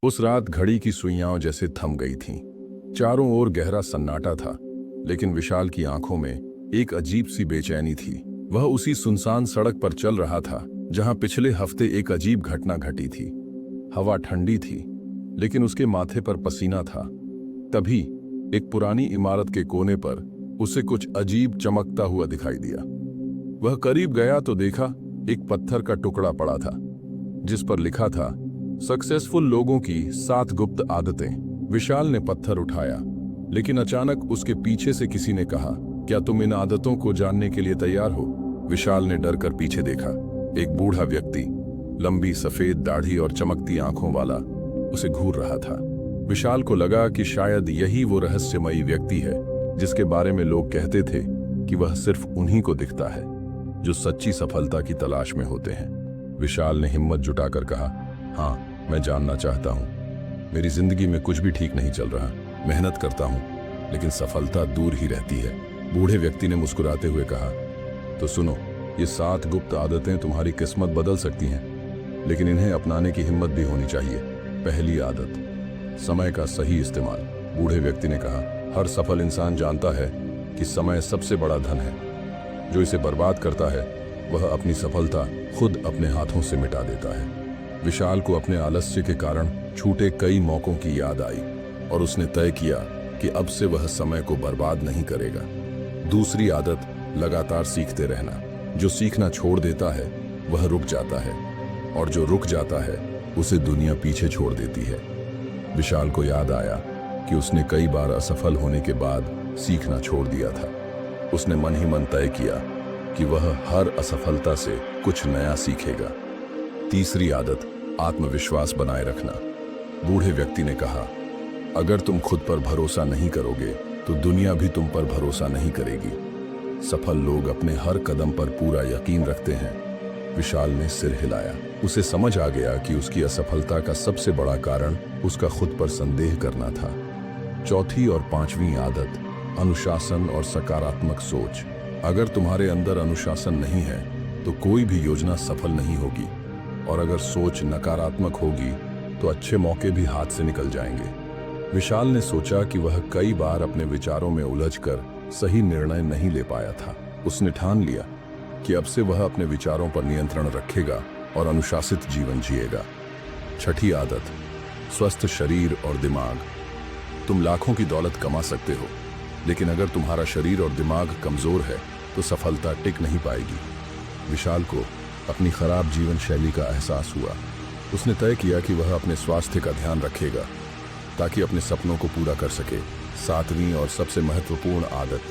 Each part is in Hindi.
उस रात घड़ी की सुइयां जैसे थम गई थीं। चारों ओर गहरा सन्नाटा था, लेकिन विशाल की आंखों में एक अजीब सी बेचैनी थी। वह उसी सुनसान सड़क पर चल रहा था जहां पिछले हफ्ते एक अजीब घटना घटी थी। हवा ठंडी थी, लेकिन उसके माथे पर पसीना था। तभी एक पुरानी इमारत के कोने पर उसे कुछ अजीब चमकता हुआ दिखाई दिया। वह करीब गया तो देखा एक पत्थर का टुकड़ा पड़ा था, जिस पर लिखा था, सक्सेसफुल लोगों की 7 गुप्त आदतें। विशाल ने पत्थर उठाया, लेकिन अचानक उसके पीछे से किसी ने कहा, क्या तुम इन आदतों को जानने के लिए तैयार हो? विशाल ने डर कर पीछे देखा। एक बूढ़ा व्यक्ति, लंबी सफेद दाढ़ी और चमकती आंखों वाला, उसे घूर रहा था। विशाल को लगा कि शायद यही वो रहस्यमयी व्यक्ति है जिसके बारे में लोग कहते थे कि वह सिर्फ उन्हीं को दिखता है जो सच्ची सफलता की तलाश में होते हैं। विशाल ने हिम्मत जुटाकर कहा, हाँ, मैं जानना चाहता हूँ। मेरी जिंदगी में कुछ भी ठीक नहीं चल रहा। मेहनत करता हूँ, लेकिन सफलता दूर ही रहती है। बूढ़े व्यक्ति ने मुस्कुराते हुए कहा, तो सुनो, ये 7 गुप्त आदतें तुम्हारी किस्मत बदल सकती हैं, लेकिन इन्हें अपनाने की हिम्मत भी होनी चाहिए। पहली आदत, समय का सही इस्तेमाल। बूढ़े व्यक्ति ने कहा, हर सफल इंसान जानता है कि समय सबसे बड़ा धन है। जो इसे बर्बाद करता है, वह अपनी सफलता खुद अपने हाथों से मिटा देता है। विशाल को अपने आलस्य के कारण छूटे कई मौकों की याद आई और उसने तय किया कि अब से वह समय को बर्बाद नहीं करेगा। दूसरी आदत, लगातार सीखते रहना। जो सीखना छोड़ देता है वह रुक जाता है, और जो रुक जाता है उसे दुनिया पीछे छोड़ देती है। विशाल को याद आया कि उसने कई बार असफल होने के बाद सीखना छोड़ दिया था। उसने मन ही मन तय किया कि वह हर असफलता से कुछ नया सीखेगा। तीसरी आदत, आत्मविश्वास बनाए रखना। बूढ़े व्यक्ति ने कहा, अगर तुम खुद पर भरोसा नहीं करोगे तो दुनिया भी तुम पर भरोसा नहीं करेगी। सफल लोग अपने हर कदम पर पूरा यकीन रखते हैं। विशाल ने सिर हिलाया। उसे समझ आ गया कि उसकी असफलता का सबसे बड़ा कारण उसका खुद पर संदेह करना था। चौथी और पांचवी आदत, अनुशासन और सकारात्मक सोच। अगर तुम्हारे अंदर अनुशासन नहीं है तो कोई भी योजना सफल नहीं होगी, और अगर सोच नकारात्मक होगी तो अच्छे मौके भी हाथ से निकल जाएंगे। विशाल ने सोचा कि वह कई बार अपने विचारों में उलझकर सही निर्णय नहीं ले पाया था। उसने ठान लिया कि अब से वह अपने विचारों पर नियंत्रण रखेगा और अनुशासित जीवन जिएगा। छठी आदत, स्वस्थ शरीर और दिमाग। तुम लाखों की दौलत कमा सकते हो, लेकिन अगर तुम्हारा शरीर और दिमाग कमजोर है तो सफलता टिक नहीं पाएगी। विशाल को अपनी खराब जीवन शैली का एहसास हुआ। उसने तय किया कि वह अपने स्वास्थ्य का ध्यान रखेगा ताकि अपने सपनों को पूरा कर सके। सातवीं और सबसे महत्वपूर्ण आदत,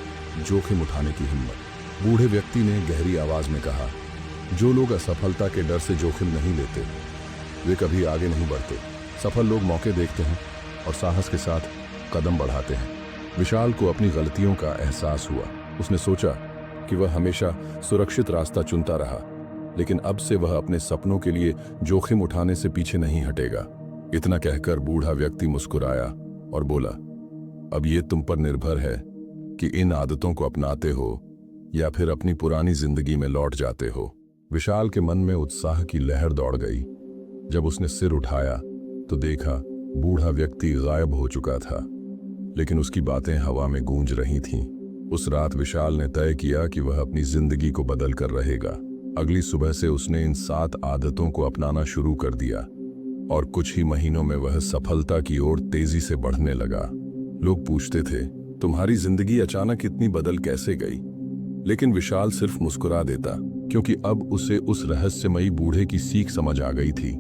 जोखिम उठाने की हिम्मत। बूढ़े व्यक्ति ने गहरी आवाज में कहा, जो लोग असफलता के डर से जोखिम नहीं लेते वे कभी आगे नहीं बढ़ते। सफल लोग मौके देखते हैं और साहस के साथ कदम बढ़ाते हैं। विशाल को अपनी गलतियों का एहसास हुआ। उसने सोचा कि वह हमेशा सुरक्षित रास्ता चुनता रहा, लेकिन अब से वह अपने सपनों के लिए जोखिम उठाने से पीछे नहीं हटेगा। इतना कहकर बूढ़ा व्यक्ति मुस्कुराया और बोला, अब ये तुम पर निर्भर है कि इन आदतों को अपनाते हो या फिर अपनी पुरानी जिंदगी में लौट जाते हो। विशाल के मन में उत्साह की लहर दौड़ गई। जब उसने सिर उठाया तो देखा बूढ़ा व्यक्ति गायब हो चुका था, लेकिन उसकी बातें हवा में गूंज रही थीं। उस रात विशाल ने तय किया कि वह अपनी जिंदगी को बदल कर रहेगा। अगली सुबह से उसने इन 7 आदतों को अपनाना शुरू कर दिया और कुछ ही महीनों में वह सफलता की ओर तेजी से बढ़ने लगा। लोग पूछते थे, तुम्हारी जिंदगी अचानक इतनी बदल कैसे गई? लेकिन विशाल सिर्फ मुस्कुरा देता, क्योंकि अब उसे उस रहस्यमयी बूढ़े की सीख समझ आ गई थी।